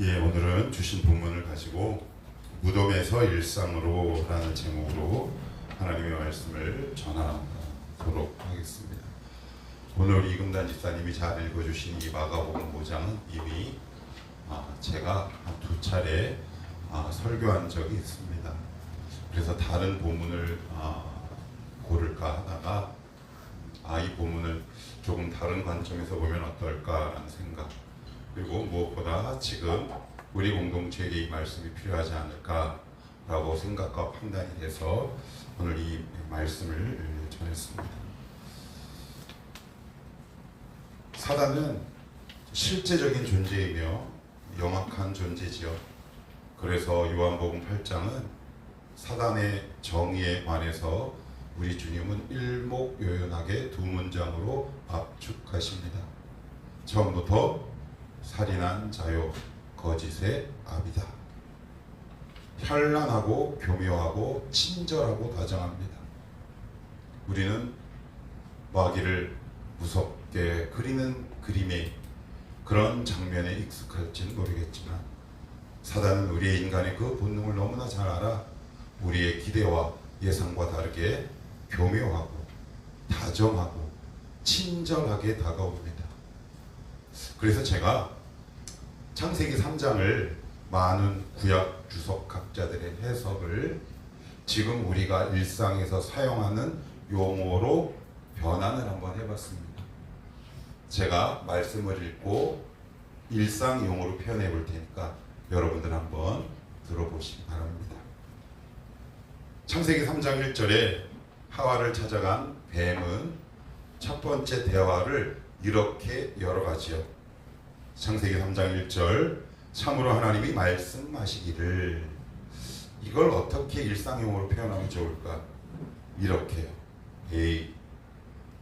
예, 오늘은 주신 본문을 가지고 무덤에서 일상으로 라는 제목으로 하나님의 말씀을 전하도록 하겠습니다. 오늘 이금단 집사님이 잘 읽어주신 이 마가복음 5장은 이미 제가 한 2차례 설교한 적이 있습니다. 그래서 다른 본문을 고를까 하다가 이 본문을 조금 다른 관점에서 보면 어떨까라는 생각, 그리고 무엇보다 지금 우리 공동체에게 이 말씀이 필요하지 않을까라고 생각과 판단이 돼서 오늘 이 말씀을 전했습니다. 사단은 실제적인 존재이며 영악한 존재지요. 그래서 요한복음 8장은 사단의 정의에 관해서 우리 주님은 일목요연하게 2문장으로 압축하십니다. 처음부터 살인한 자요 거짓의 압이다. 현란하고 교묘하고 친절하고 다정합니다. 우리는 마귀를 무섭게 그리는 그림의 그런 장면에 익숙할지는 모르겠지만 사단은 우리의 인간의 그 본능을 너무나 잘 알아 우리의 기대와 예상과 다르게 교묘하고 다정하고 친절하게 다가옵니다. 그래서 제가 창세기 3장을 많은 구약 주석학자들의 해석을 지금 우리가 일상에서 사용하는 용어로 변환을 한번 해봤습니다. 제가 말씀을 읽고 일상 용어로 표현해 볼 테니까 여러분들 한번 들어보시기 바랍니다. 창세기 3장 1절에 하와를 찾아간 뱀은 첫 번째 대화를 이렇게 열어가지요. 창세기 3장 1절 참으로 하나님이 말씀하시기를, 이걸 어떻게 일상용어로 표현하면 좋을까? 이렇게요. 에이,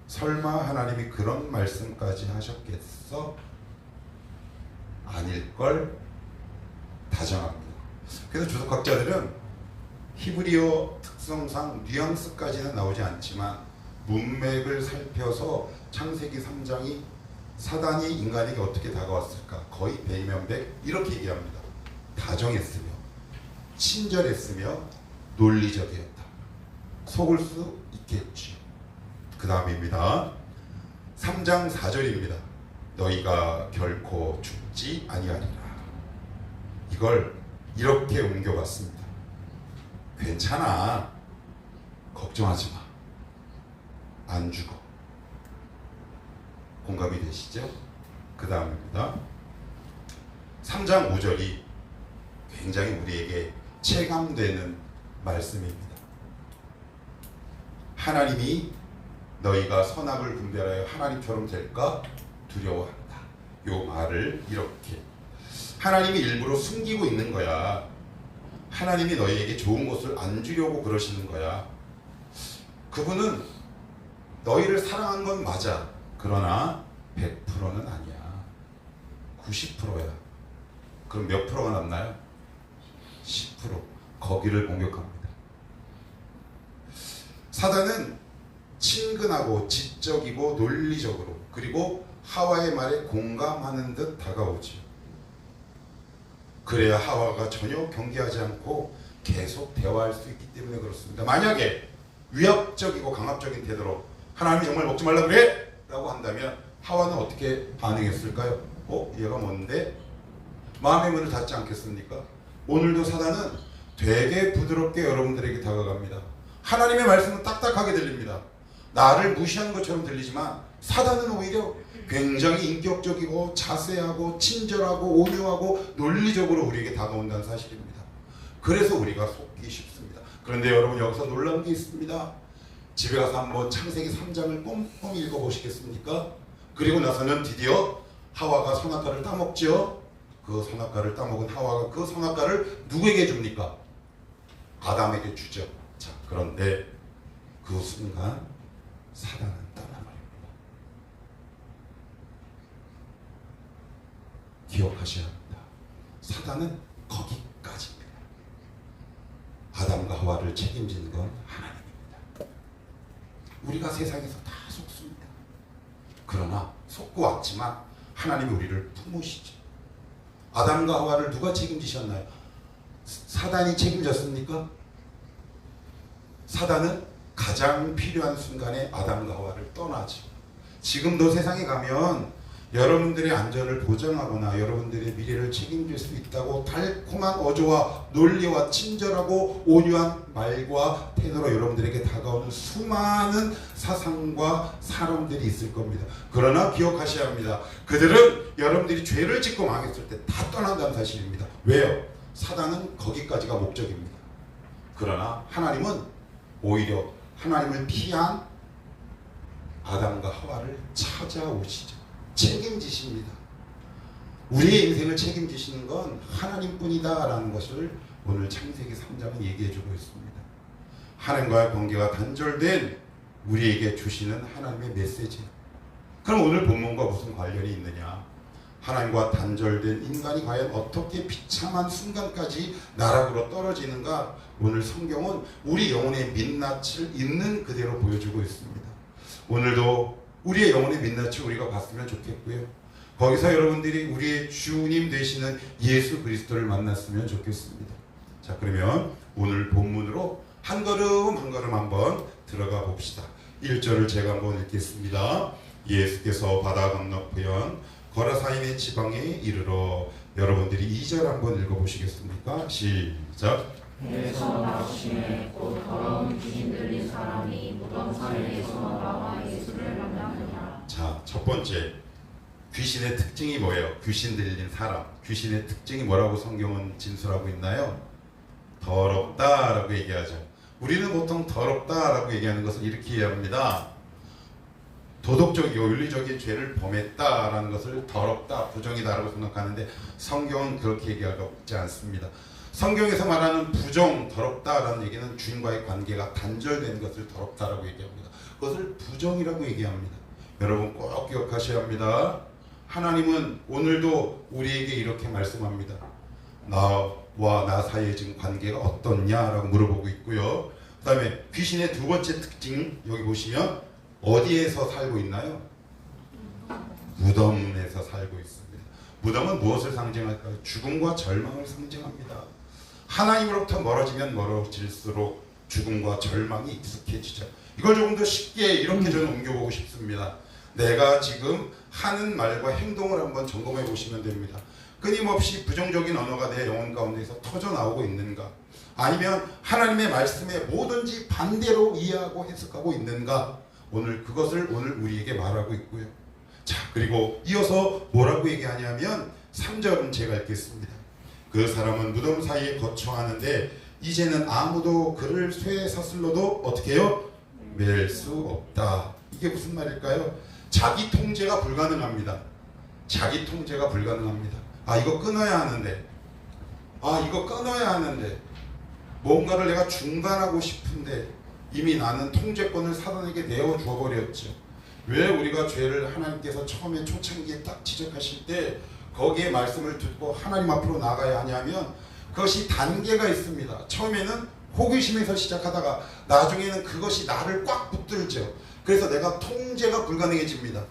설마 하나님이 그런 말씀까지 하셨겠어? 아닐걸? 다정합니다. 그래서 주석학자들은 히브리어 특성상 뉘앙스까지는 나오지 않지만 문맥을 살펴서 창세기 3장이 사단이 인간에게 어떻게 다가왔을까? 거의 백면백 이렇게 얘기합니다. 다정했으며 친절했으며 논리적이었다. 속을 수 있겠지. 그 다음입니다. 3장 4절입니다. 너희가 결코 죽지 아니하리라. 이걸 이렇게 옮겨봤습니다. 괜찮아. 걱정하지 마. 안 죽어. 공감이 되시죠? 그 다음입니다. 3장 5절이 굉장히 우리에게 체감되는 말씀입니다. 하나님이 너희가 선악을 분별하여 하나님처럼 될까 두려워한다. 요 말을 이렇게, 하나님이 일부러 숨기고 있는 거야. 하나님이 너희에게 좋은 것을 안 주려고 그러시는 거야. 그분은 너희를 사랑한 건 맞아. 그러나 100%는 아니야. 90%야. 그럼 몇 프로가 남나요? 10%. 거기를 공격합니다. 사단은 친근하고 지적이고 논리적으로, 그리고 하와의 말에 공감하는 듯 다가오죠. 그래야 하와가 전혀 경계하지 않고 계속 대화할 수 있기 때문에 그렇습니다. 만약에 위압적이고 강압적인 태도로 하나님이 정말 먹지 말라 그래? 라고 한다면 하와는 어떻게 반응했을까요? 얘가 뭔데? 마음의 문을 닫지 않겠습니까? 오늘도 사단은 되게 부드럽게 여러분들에게 다가갑니다. 하나님의 말씀은 딱딱하게 들립니다. 나를 무시하는 것처럼 들리지만 사단은 오히려 굉장히 인격적이고 자세하고 친절하고 온유하고 논리적으로 우리에게 다가온다는 사실입니다. 그래서 우리가 속기 쉽습니다. 그런데 여러분, 여기서 놀라운 게 있습니다. 집에 가서 한번 창세기 3장을 꼼꼼히 읽어보시겠습니까? 그리고 나서는 드디어 하와가 선악과를 따먹죠. 그 선악과를 따먹은 하와가 그 선악과를 누구에게 줍니까? 아담에게 주죠. 자, 그런데 그 순간 사단은 떠나버립니다. 기억하셔야 합니다. 사단은 거기까지입니다. 아담과 하와를 책임지는 건 하나님입니다. 우리가 세상에서 다 그러나 속고 왔지만 하나님이 우리를 품으시죠. 아담과 하와를 누가 책임지셨나요? 사단이 책임졌습니까? 사단은 가장 필요한 순간에 아담과 하와를 떠나죠. 지금도 세상에 가면 여러분들의 안전을 보장하거나 여러분들의 미래를 책임질 수 있다고 달콤한 어조와 논리와 친절하고 온유한 말과 태도로 여러분들에게 다가오는 수많은 사상과 사람들이 있을 겁니다. 그러나 기억하셔야 합니다. 그들은 여러분들이 죄를 짓고 망했을 때 다 떠난다는 사실입니다. 왜요? 사단은 거기까지가 목적입니다. 그러나 하나님은 오히려 하나님을 피한 아담과 하와를 찾아오시죠. 책임지십니다. 우리의 인생을 책임지시는 건 하나님뿐이다라는 것을 오늘 창세기 3장은 얘기해주고 있습니다. 하나님과의 관계가 단절된 우리에게 주시는 하나님의 메시지. 그럼 오늘 본문과 무슨 관련이 있느냐? 하나님과 단절된 인간이 과연 어떻게 비참한 순간까지 나락으로 떨어지는가? 오늘 성경은 우리 영혼의 민낯을 있는 그대로 보여주고 있습니다. 오늘도 우리의 영혼의 민낯을 우리가 봤으면 좋겠고요. 거기서 여러분들이 우리의 주님 되시는 예수 그리스도를 만났으면 좋겠습니다. 자, 그러면 오늘 본문으로 한 걸음 한 걸음 한번 들어가 봅시다. 1절을 제가 한번 읽겠습니다. 예수께서 바다 건너편 거라사인의 지방에 이르러, 여러분들이 2절 한번 읽어보시겠습니까? 시작. 배에서 나오시매 곧 더러운 귀신 들린 사람이 무덤 사이에서 나와 예수를 만나느니라. 자, 첫 번째 귀신의 특징이 뭐예요? 귀신 들린 사람. 귀신의 특징이 뭐라고 성경은 진술하고 있나요? 더럽다라고 얘기하죠. 우리는 보통 더럽다라고 얘기하는 것을 이렇게 이해합니다. 도덕적이고 윤리적인 죄를 범했다라는 것을 더럽다, 부정이다라고 생각하는데 성경은 그렇게 얘기하고 있지 않습니다. 성경에서 말하는 부정, 더럽다라는 얘기는 주인과의 관계가 단절된 것을 더럽다라고 얘기합니다. 그것을 부정이라고 얘기합니다. 여러분 꼭 기억하셔야 합니다. 하나님은 오늘도 우리에게 이렇게 말씀합니다. 나와 나 사이의 지금 관계가 어떻냐라고 물어보고 있고요. 그 다음에 귀신의 두 번째 특징, 여기 보시면 어디에서 살고 있나요? 무덤에서 살고 있습니다. 무덤은 무엇을 상징할까요? 죽음과 절망을 상징합니다. 하나님으로부터 멀어지면 멀어질수록 죽음과 절망이 익숙해지죠. 이걸 조금 더 쉽게 이렇게 저는 옮겨보고 싶습니다. 내가 지금 하는 말과 행동을 한번 점검해 보시면 됩니다. 끊임없이 부정적인 언어가 내 영혼 가운데서 터져 나오고 있는가? 아니면 하나님의 말씀에 뭐든지 반대로 이해하고 해석하고 있는가? 오늘 그것을 오늘 우리에게 말하고 있고요. 자, 그리고 이어서 뭐라고 얘기하냐면 3절은 제가 읽겠습니다. 그 사람은 무덤 사이에 거처하는데 이제는 아무도 그를 쇠 사슬로도 어떻게 해요? 맬 수 없다. 이게 무슨 말일까요? 자기 통제가 불가능합니다. 자기 통제가 불가능합니다. 아, 이거 끊어야 하는데, 아, 이거 끊어야 하는데, 뭔가를 내가 중단하고 싶은데 이미 나는 통제권을 사단에게 내어 주어버렸죠. 왜 우리가 죄를 하나님께서 처음에 초창기에 딱 지적하실 때 거기에 말씀을 듣고 하나님 앞으로 나가야 하냐면 그것이 단계가 있습니다. 처음에는 호기심에서 시작하다가 나중에는 그것이 나를 꽉 붙들죠. 그래서 내가 통제가 불가능해집니다.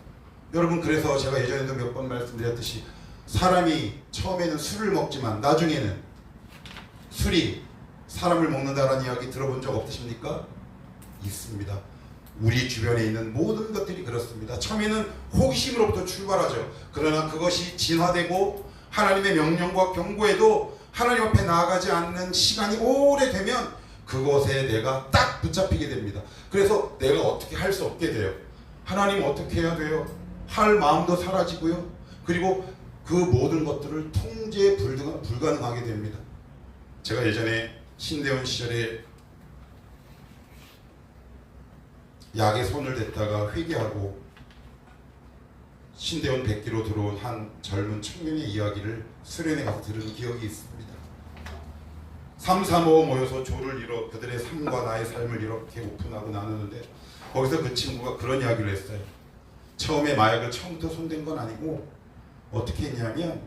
여러분, 그래서 제가 예전에도 몇 번 말씀드렸듯이 사람이 처음에는 술을 먹지만 나중에는 술이 사람을 먹는다라는 이야기 들어본 적 없으십니까? 있습니다. 우리 주변에 있는 모든 것들이 그렇습니다. 처음에는 호기심으로부터 출발하죠. 그러나 그것이 진화되고 하나님의 명령과 경고에도 하나님 앞에 나아가지 않는 시간이 오래되면 그것에 내가 딱 붙잡히게 됩니다. 그래서 내가 어떻게 할 수 없게 돼요. 하나님 어떻게 해야 돼요? 할 마음도 사라지고요. 그리고 그 모든 것들을 통제 불가능하게 됩니다. 제가 예전에 신대원 시절에 약에 손을 댔다가 회개하고 신대원 100기로 들어온 한 젊은 청년의 이야기를 수련회 가서 들은 기억이 있습니다. 3, 4, 5 모여서 조를 이뤄 그들의 삶과 나의 삶을 이렇게 오픈하고 나누는데 거기서 그 친구가 그런 이야기를 했어요. 처음에 마약을 처음부터 손댄 건 아니고 어떻게 했냐면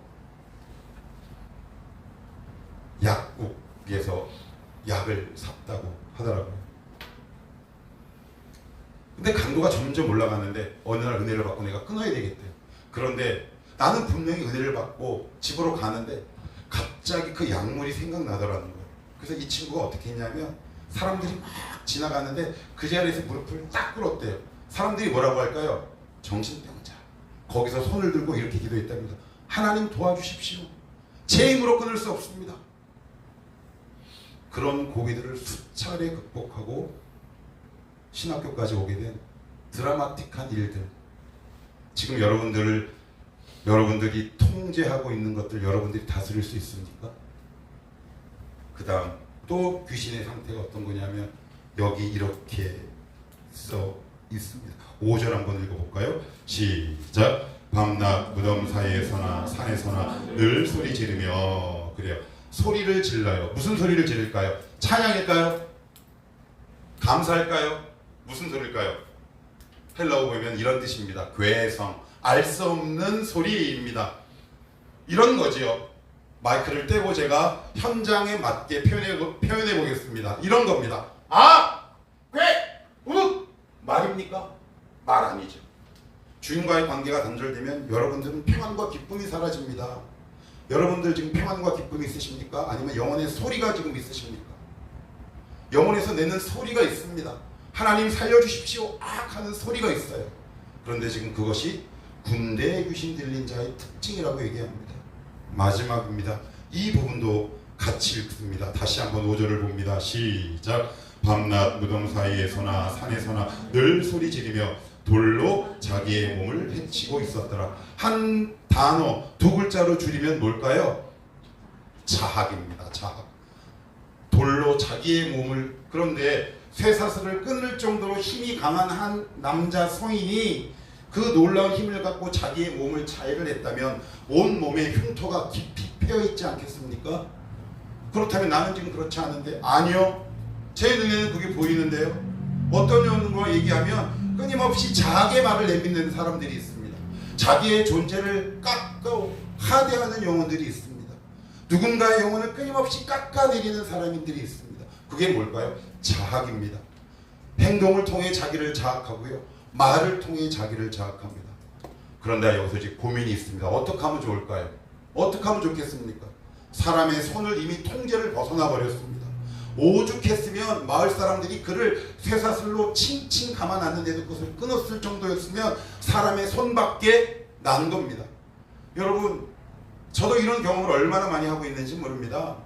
약국에서 약을 샀다고 하더라고요. 근데 강도가 점점 올라가는데 어느 날 은혜를 받고 내가 끊어야 되겠대요. 그런데 나는 분명히 은혜를 받고 집으로 가는데 갑자기 그 약물이 생각나더라는 거예요. 그래서 이 친구가 어떻게 했냐면 사람들이 막 지나가는데 그 자리에서 무릎을 딱 꿇었대요. 사람들이 뭐라고 할까요? 정신병자. 거기서 손을 들고 이렇게 기도했답니다. 하나님 도와주십시오. 제 힘으로 끊을 수 없습니다. 그런 고비들을 수차례 극복하고 신학교까지 오게 된 드라마틱한 일들. 지금 여러분들이 통제하고 있는 것들 여러분들이 다스릴 수 있습니까? 그 다음 또 귀신의 상태가 어떤 거냐면 여기 이렇게 써 있습니다. 5절 한번 읽어볼까요? 시작. 밤낮 무덤 사이에서나 산에서나 늘 소리 지르며. 그래요. 소리를 질러요. 무슨 소리를 지를까요? 찬양일까요? 감사할까요? 무슨 소리일까요? 헬라어 보면 이런 뜻입니다. 괴성, 알 수 없는 소리입니다. 이런 거지요. 마이크를 떼고 제가 현장에 맞게 표현해 보겠습니다. 이런 겁니다. 아! 괴! 말입니까? 말 아니죠. 주인과의 관계가 단절되면 여러분들은 평안과 기쁨이 사라집니다. 여러분들 지금 평안과 기쁨이 있으십니까? 아니면 영혼의 소리가 지금 있으십니까? 영혼에서 내는 소리가 있습니다. 하나님 살려주십시오 하는 소리가 있어요. 그런데 지금 그것이 군대에 귀신 들린 자의 특징이라고 얘기합니다. 마지막입니다. 이 부분도 같이 읽습니다. 다시 한번 5절을 봅니다. 시작. 밤낮 무덤 사이에서나 산에서나 늘 소리 지르며 돌로 자기의 몸을 해치고 있었더라. 한 단어 두 글자로 줄이면 뭘까요? 자학입니다. 자학. 돌로 자기의 몸을. 그런데 쇠사슬을 끊을 정도로 힘이 강한 한 남자 성인이 그 놀라운 힘을 갖고 자기의 몸을 자해를 했다면 온 몸에 흉터가 깊이 패여있지 않겠습니까? 그렇다면 나는 지금 그렇지 않은데, 아니요, 제 눈에는 그게 보이는데요. 어떤 영혼과 얘기하면 끊임없이 자학의 말을 내뱉는 사람들이 있습니다. 자기의 존재를 깎고 하대하는 영혼들이 있습니다. 누군가의 영혼을 끊임없이 깎아내리는 사람들이 있습니다. 그게 뭘까요? 자학입니다. 행동을 통해 자기를 자학하고요, 말을 통해 자기를 자학합니다. 그런데 여기서 지금 고민이 있습니다. 어떻게 하면 좋을까요? 어떻게 하면 좋겠습니까? 사람의 손을 이미 통제를 벗어나 버렸습니다. 오죽했으면 마을 사람들이 그를 쇠사슬로 칭칭 감아놨는데도 그것을 끊었을 정도였으면 사람의 손밖에 난 겁니다. 여러분, 저도 이런 경험을 얼마나 많이 하고 있는지 모릅니다.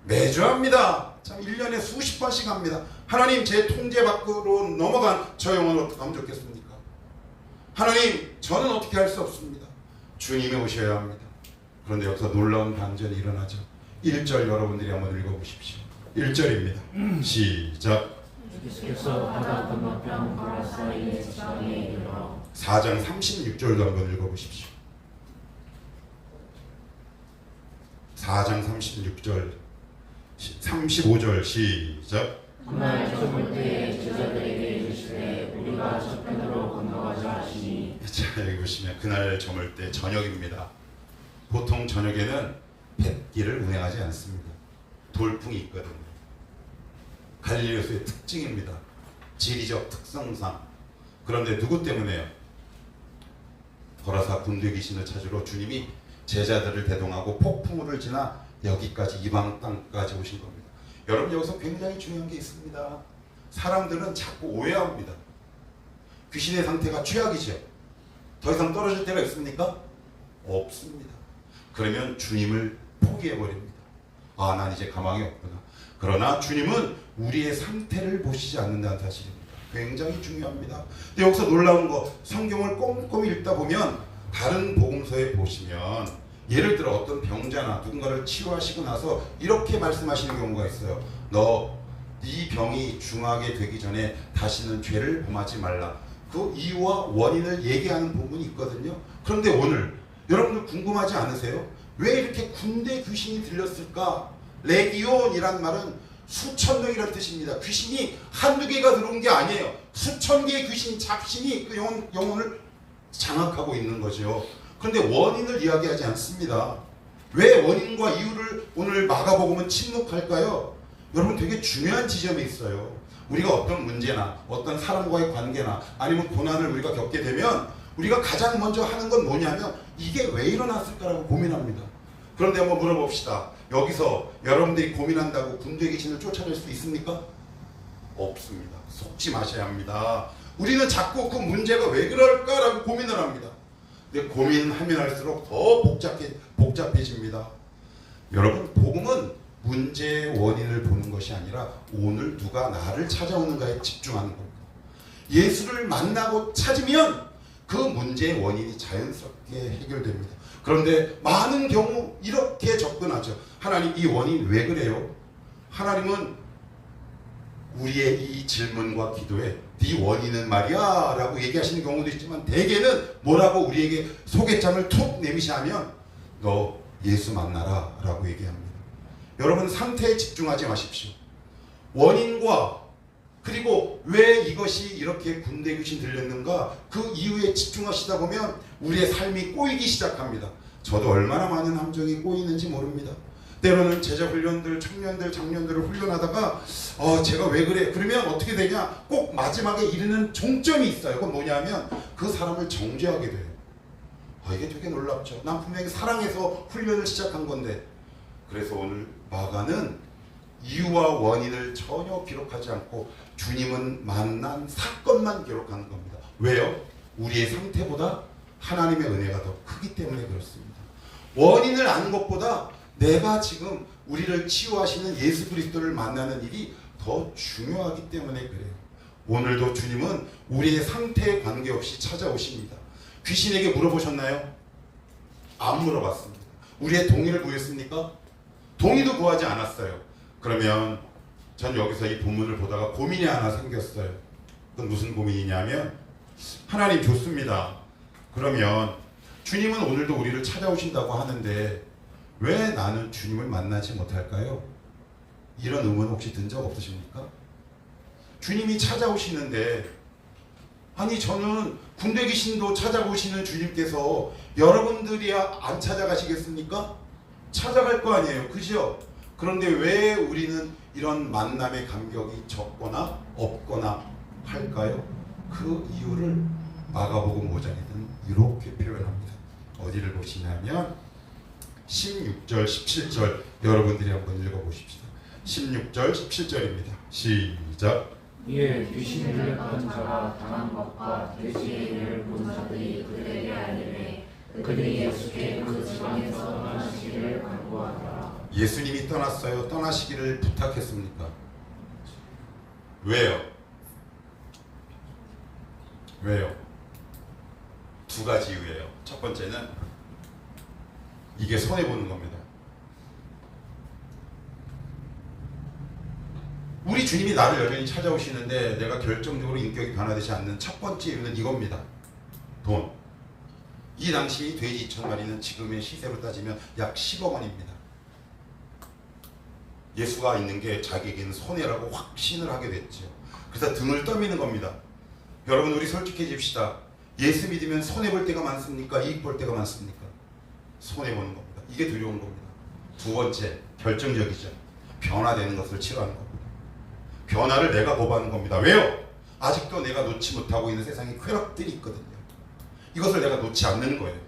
매주 합니다. 참 1년에 수십 번씩 합니다. 하나님, 제 통제 밖으로 넘어간 저 영혼을 어떻게 하면 좋겠습니까? 하나님, 저는 어떻게 할 수 없습니다. 주님이 오셔야 합니다. 그런데 여기서 놀라운 반전이 일어나죠. 1절 여러분들이 한번 읽어보십시오. 1절입니다. 시작. 주께서 바다 건너편 가라사의 지방에 이르러. 4장 36절도 한번 읽어보십시오. 4장 36절 35절 시작. 그날 저물 때에 제자들에게 이르시되 우리가 저편으로 건너가자 하시니. 자, 여기 보시면 그날 저물 때 저녁입니다. 보통 저녁에는 뱃길을 운행하지 않습니다. 돌풍이 있거든요. 갈릴리요수의 특징입니다. 지리적 특성상. 그런데 누구 때문에요? 거라사 군대 귀신을 찾으러 주님이 제자들을 대동하고 폭풍우를 지나 여기까지, 이방 땅까지 오신 겁니다. 여러분, 여기서 굉장히 중요한 게 있습니다. 사람들은 자꾸 오해합니다. 귀신의 상태가 최악이죠. 더 이상 떨어질 때가 있습니까? 없습니다. 그러면 주님을 포기해버립니다. 아, 난 이제 가망이 없구나. 그러나 주님은 우리의 상태를 보시지 않는다는 사실입니다. 굉장히 중요합니다. 근데 여기서 놀라운 거, 성경을 꼼꼼히 읽다 보면 다른 복음서에 보시면 예를 들어 어떤 병자나 누군가를 치유하시고 나서 이렇게 말씀하시는 경우가 있어요. 이 병이 중하게 되기 전에 다시는 죄를 범하지 말라. 그 이유와 원인을 얘기하는 부분이 있거든요. 그런데 오늘 여러분들 궁금하지 않으세요? 왜 이렇게 군대 귀신이 들렸을까? 레기온이란 말은 수천 명이라는 뜻입니다. 귀신이 한두 개가 들어온 게 아니에요. 수천 개의 귀신 잡신이 그 영혼을 장악하고 있는 거죠. 그런데 원인을 이야기하지 않습니다. 왜 원인과 이유를 오늘 마가복음은 침묵할까요? 여러분, 되게 중요한 지점이 있어요. 우리가 어떤 문제나 어떤 사람과의 관계나 아니면 고난을 우리가 겪게 되면 우리가 가장 먼저 하는 건 뭐냐면 이게 왜 일어났을까라고 고민합니다. 그런데 한번 물어봅시다. 여기서 여러분들이 고민한다고 군대 귀신을 쫓아낼 수 있습니까? 없습니다. 속지 마셔야 합니다. 우리는 자꾸 그 문제가 왜 그럴까라고 고민을 합니다. 근데 고민하면 할수록 더 복잡해집니다. 여러분, 복음은 문제의 원인을 보는 것이 아니라 오늘 누가 나를 찾아오는가에 집중하는 겁니다. 예수를 만나고 찾으면 그 문제의 원인이 자연스럽게 해결됩니다. 그런데 많은 경우 이렇게 접근하죠. 하나님, 이 원인 왜 그래요? 하나님은 우리의 이 질문과 기도에 네 원인은 말이야 라고 얘기하시는 경우도 있지만 대개는 뭐라고 우리에게 소개장을 툭 내미시하면 너 예수 만나라 라고 얘기합니다. 여러분, 상태에 집중하지 마십시오. 원인과 그리고 왜 이것이 이렇게 군대 귀신 들렸는가 그 이유에 집중하시다 보면 우리의 삶이 꼬이기 시작합니다. 저도 얼마나 많은 함정이 꼬이는지 모릅니다. 때로는 제자 훈련들, 청년들, 장년들을 훈련하다가 제가 왜 그래? 그러면 어떻게 되냐? 꼭 마지막에 이르는 종점이 있어요. 그건 뭐냐면 그 사람을 정죄하게 돼요. 이게 되게 놀랍죠. 난 분명히 사랑해서 훈련을 시작한 건데. 그래서 오늘 마가는 이유와 원인을 전혀 기록하지 않고 주님은 만난 사건만 기록하는 겁니다. 왜요? 우리의 상태보다 하나님의 은혜가 더 크기 때문에 그렇습니다. 원인을 아는 것보다 내가 지금 우리를 치유하시는 예수 그리스도를 만나는 일이 더 중요하기 때문에 그래요. 오늘도 주님은 우리의 상태에 관계없이 찾아오십니다. 귀신에게 물어보셨나요? 안 물어봤습니다. 우리의 동의를 구했습니까? 동의도 구하지 않았어요. 그러면 전 여기서 이 본문을 보다가 고민이 하나 생겼어요. 그건 무슨 고민이냐면 하나님 좋습니다. 그러면 주님은 오늘도 우리를 찾아오신다고 하는데 왜 나는 주님을 만나지 못할까요? 이런 의문 혹시 든 적 없으십니까? 주님이 찾아오시는데 아니 저는 군대 귀신도 찾아오시는 주님께서 여러분들이 안 찾아가시겠습니까? 찾아갈 거 아니에요. 그죠? 그런데 왜 우리는 이런 만남의 간격이 적거나 없거나 할까요? 그 이유를 마가복음 5장에는 이렇게 표현합니다. 어디를 보시냐면 16절, 17절 여러분들이 한번 읽어보십시다. 16절, 17절입니다. 시작. 이에 귀신 들렸던 자가 당한 것과 돼지의 일을 본 자들이 그들에게 알리되 그들이 예수께 그 지방에서 떠나시기를 간구하더라. 예수님이 떠났어요. 떠나시기를 부탁했습니까? 왜요? 왜요? 두 가지 이유예요. 첫 번째는 이게 손해보는 겁니다. 우리 주님이 나를 여전히 찾아오시는데 내가 결정적으로 인격이 변화되지 않는 첫 번째 이유는 이겁니다. 돈. 이 당시 돼지 2,000마리는 지금의 시세로 따지면 약 10억 원입니다. 예수가 있는 게 자기에게는 손해라고 확신을 하게 됐죠. 그래서 등을 떠미는 겁니다. 여러분, 우리 솔직해집시다. 예수 믿으면 손해볼 때가 많습니까? 이익 볼 때가 많습니까? 손해보는 겁니다. 이게 두려운 겁니다. 두 번째, 결정적이죠. 변화되는 것을 싫어하는 겁니다. 변화를 내가 거부하는 겁니다. 왜요? 아직도 내가 놓지 못하고 있는 세상에 쾌락들이 있거든요. 이것을 내가 놓지 않는 거예요.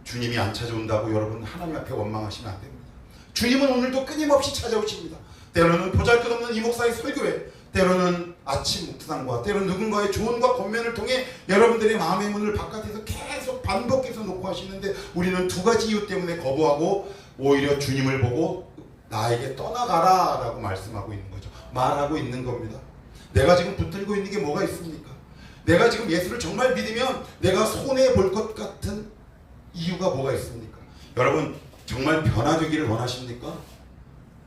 주님이 안 찾아온다고 여러분 하나님 앞에 원망하시면 안 됩니다. 주님은 오늘도 끊임없이 찾아오십니다. 때로는 보잘것없는 이목사의 설교회, 때로는 아침 묵상과 때로는 누군가의 조언과 권면을 통해 여러분들의 마음의 문을 바깥에서 계속 반복해서 놓고 하시는데 우리는 두 가지 이유 때문에 거부하고 오히려 주님을 보고 나에게 떠나가라 라고 말씀하고 있는 거죠. 말하고 있는 겁니다. 내가 지금 붙들고 있는 게 뭐가 있습니까? 내가 지금 예수를 정말 믿으면 내가 손해볼 것 같은 이유가 뭐가 있습니까? 여러분, 정말 변화되기를 원하십니까?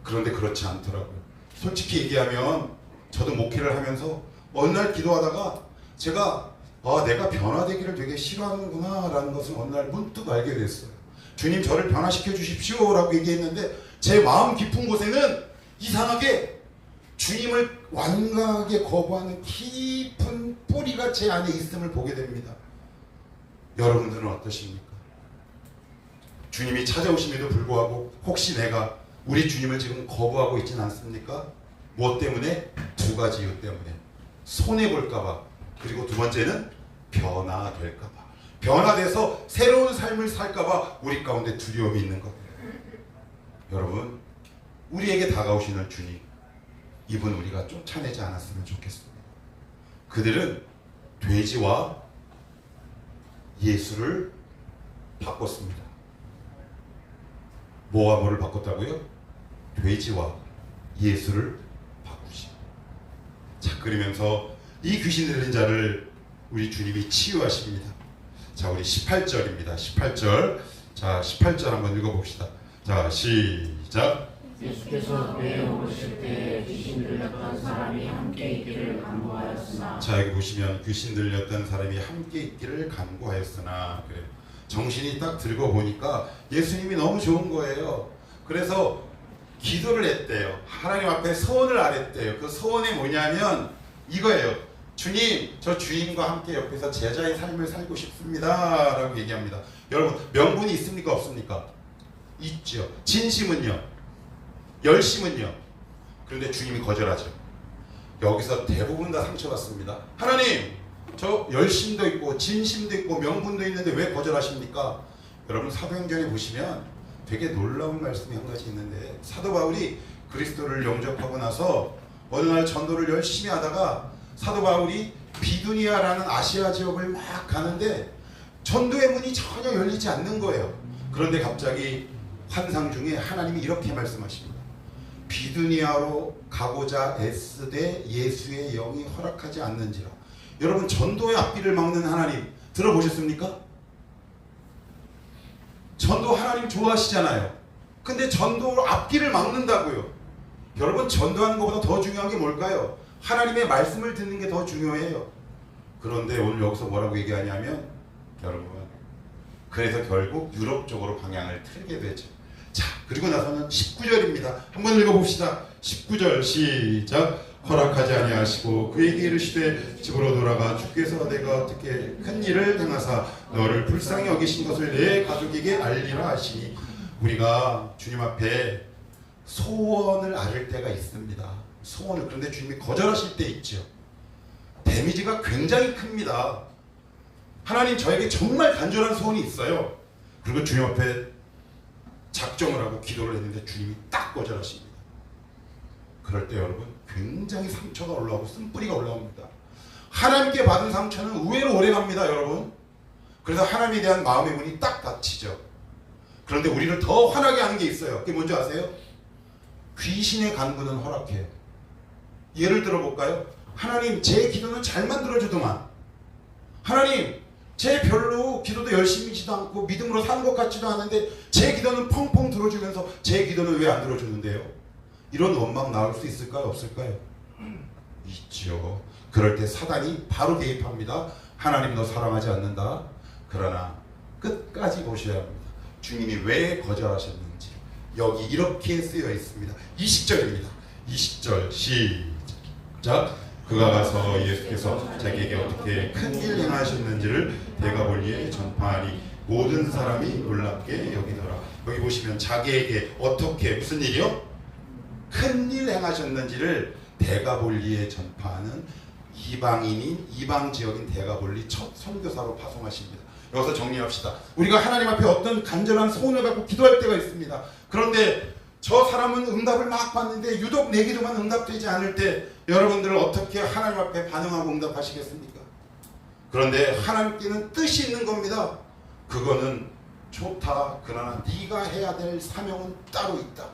그런데 그렇지 않더라고요. 솔직히 얘기하면 저도 목회를 하면서 어느 날 기도하다가 제가 내가 변화되기를 되게 싫어하는구나 라는 것을 어느 날 문득 알게 됐어요. 주님, 저를 변화시켜 주십시오 라고 얘기했는데 제 마음 깊은 곳에는 이상하게 주님을 완강하게 거부하는 깊은 뿌리가 제 안에 있음을 보게 됩니다. 여러분들은 어떠십니까? 주님이 찾아오심에도 불구하고 혹시 내가 우리 주님을 지금 거부하고 있지는 않습니까? 무엇 때문에? 두 가지 이유 때문에. 손해볼까봐. 그리고 두 번째는 변화될까봐, 변화돼서 새로운 삶을 살까봐 우리 가운데 두려움이 있는 것. 여러분, 우리에게 다가오시는 주님, 이분 우리가 쫓아내지 않았으면 좋겠습니다. 그들은 돼지와 예수를 바꿨습니다. 뭐와 뭐를 바꿨다고요? 돼지와 예수를 바꾸시. 자, 그러면서 이 귀신 들린 자를 우리 주님이 치유하십니다. 자, 우리 18절입니다. 18절. 자, 18절 한번 읽어봅시다. 자, 시작. 예수께서 배에 오르실 때에 귀신 들렸던 사람이 함께 있기를 간구하였으나. 자, 여기 보시면 귀신 들렸던 사람이 함께 있기를 간구하였으나. 그래. 정신이 딱 들고 보니까 예수님이 너무 좋은 거예요. 그래서 기도를 했대요. 하나님 앞에 소원을 아랬대요. 그 소원이 뭐냐면 이거예요. 주님, 저 주인과 함께 옆에서 제자의 삶을 살고 싶습니다 라고 얘기합니다. 여러분, 명분이 있습니까 없습니까? 있죠. 진심은요? 열심은요? 그런데 주님이 거절하죠. 여기서 대부분 다 상처받습니다. 하나님, 저 열심도 있고 진심도 있고 명분도 있는데 왜 거절하십니까? 여러분, 사도행전에 보시면 되게 놀라운 말씀이 한 가지 있는데, 사도 바울이 그리스도를 영접하고 나서 어느 날 전도를 열심히 하다가 사도 바울이 비두니아라는 아시아 지역을 막 가는데 전도의 문이 전혀 열리지 않는 거예요. 그런데 갑자기 환상 중에 하나님이 이렇게 말씀하십니다. 비두니아로 가고자 애쓰되 예수의 영이 허락하지 않는지라. 여러분, 전도의 앞길을 막는 하나님 들어보셨습니까? 전도 하나님 좋아하시잖아요. 근데 전도 앞길을 막는다고요. 여러분, 전도하는 것보다 더 중요한 게 뭘까요? 하나님의 말씀을 듣는 게 더 중요해요. 그런데 오늘 여기서 뭐라고 얘기하냐면, 여러분, 그래서 결국 유럽 쪽으로 방향을 틀게 되죠. 자, 그리고 나서는 19절입니다. 한번 읽어봅시다. 19절 시작. 허락하지 아니하시고 그에게 이르시되 집으로 돌아가 주께서 내가 어떻게 큰 일을 행하사 너를 불쌍히 여기신 것을 내 가족에게 알리라 하시니. 우리가 주님 앞에 소원을 아릴 때가 있습니다. 소원을. 그런데 주님이 거절하실 때 있죠. 데미지가 굉장히 큽니다. 하나님, 저에게 정말 간절한 소원이 있어요. 그리고 주님 앞에 작정을 하고 기도를 했는데 주님이 딱 거절하십니다. 그럴 때 여러분, 굉장히 상처가 올라오고 쓴뿌리가 올라옵니다. 하나님께 받은 상처는 의외로 오래갑니다, 여러분. 그래서 하나님에 대한 마음의 문이 딱 닫히죠. 그런데 우리를 더 화나게 하는 게 있어요. 그게 뭔지 아세요? 귀신의 간구는 허락해요. 예를 들어볼까요? 하나님, 제 기도는 잘만 들어주더만. 하나님, 제 별로 기도도 열심히지도 않고 믿음으로 사는 것 같지도 않은데 제 기도는 펑펑 들어주면서 제 기도는 왜 안 들어주는데요? 이런 원망 나올 수 있을까요? 없을까요? 있죠. 그럴 때 사단이 바로 개입합니다. 하나님, 너 사랑하지 않는다. 그러나 끝까지 보셔야 합니다. 주님이 왜 거절하셨는지 여기 이렇게 쓰여 있습니다. 20절입니다. 20절 시작. 그가 가서 예수께서 자기에게 어떻게 큰일 행하셨는지를 데가볼리에 전파하니 모든 사람이 놀랍게 여기더라. 여기 보시면 자기에게 어떻게, 무슨 일이요? 큰일 행하셨는지를 데가볼리에 전파하는 이방인인 이방 지역인 데가볼리 첫 선교사로 파송하십니다. 여기서 정리합시다. 우리가 하나님 앞에 어떤 간절한 소원을 갖고 기도할 때가 있습니다. 그런데 저 사람은 응답을 막 받는데 유독 내 기도만 응답되지 않을 때 여러분들은 어떻게 하나님 앞에 반응하고 응답하시겠습니까? 그런데 하나님께는 뜻이 있는 겁니다. 그거는 좋다. 그러나 네가 해야 될 사명은 따로 있다.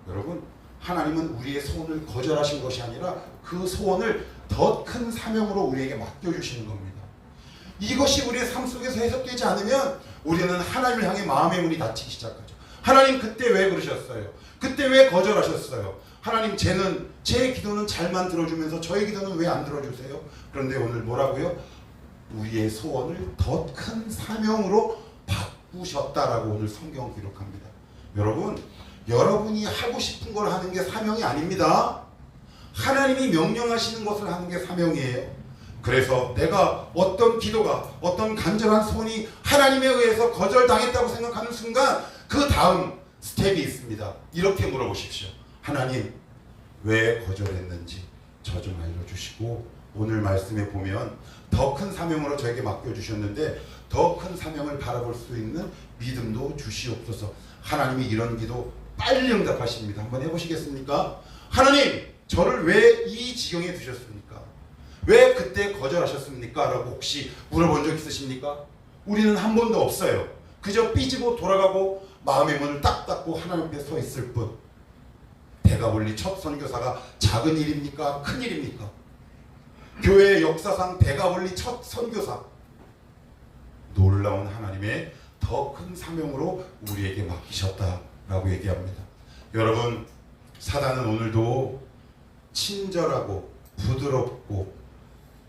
여러분, 하나님은 우리의 소원을 거절하신 것이 아니라 그 소원을 더 큰 사명으로 우리에게 맡겨주시는 겁니다. 이것이 우리의 삶 속에서 해석되지 않으면 우리는 하나님을 향해 마음의 문이 닫히기 시작하죠. 하나님, 그때 왜 그러셨어요? 그때 왜 거절하셨어요? 하나님, 제 기도는 잘만 들어주면서 저의 기도는 왜 안 들어주세요? 그런데 오늘 뭐라고요? 우리의 소원을 더 큰 사명으로 바꾸셨다라고 오늘 성경 기록합니다. 여러분, 여러분이 하고 싶은 걸 하는 게 사명이 아닙니다. 하나님이 명령하시는 것을 하는 게 사명이에요. 그래서 내가 어떤 기도가, 어떤 간절한 소원이 하나님에 의해서 거절당했다고 생각하는 순간 그 다음 스텝이 있습니다. 이렇게 물어보십시오. 하나님, 왜 거절했는지 저 좀 알려주시고 오늘 말씀에 보면 더 큰 사명으로 저에게 맡겨주셨는데 더 큰 사명을 바라볼 수 있는 믿음도 주시옵소서. 하나님이 이런 기도 빨리 응답하십니다. 한번 해보시겠습니까? 하나님, 저를 왜 이 지경에 두셨습니까? 왜 그때 거절하셨습니까? 라고 혹시 물어본 적 있으십니까? 우리는 한 번도 없어요. 그저 삐지고 돌아가고 마음의 문을 딱 닫고 하나님 앞에 서 있을 뿐. 대가볼리 첫 선교사가 작은 일입니까? 큰 일입니까? 교회의 역사상 대가볼리 첫 선교사. 놀라운 하나님의 더 큰 사명으로 우리에게 맡기셨다라고 얘기합니다. 여러분, 사단은 오늘도 친절하고 부드럽고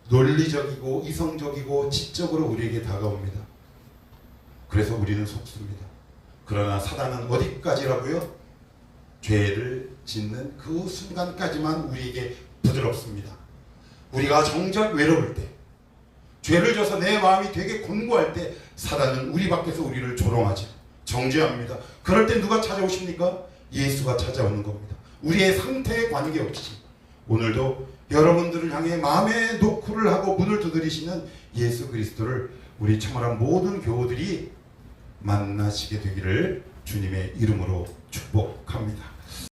논리적이고 이성적이고 지적으로 우리에게 다가옵니다. 그래서 우리는 속습니다. 그러나 사단은 어디까지라고요? 죄를 짓는 그 순간까지만 우리에게 부드럽습니다. 우리가 정작 외로울 때, 죄를 져서 내 마음이 되게 곤고할 때 사단은 우리 밖에서 우리를 조롱하죠. 정죄합니다. 그럴 때 누가 찾아오십니까? 예수가 찾아오는 겁니다. 우리의 상태에 관계없이 오늘도 여러분들을 향해 마음의 노크를 하고 문을 두드리시는 예수 그리스도를 우리 청월한 모든 교우들이 만나시게 되기를 주님의 이름으로 축복합니다.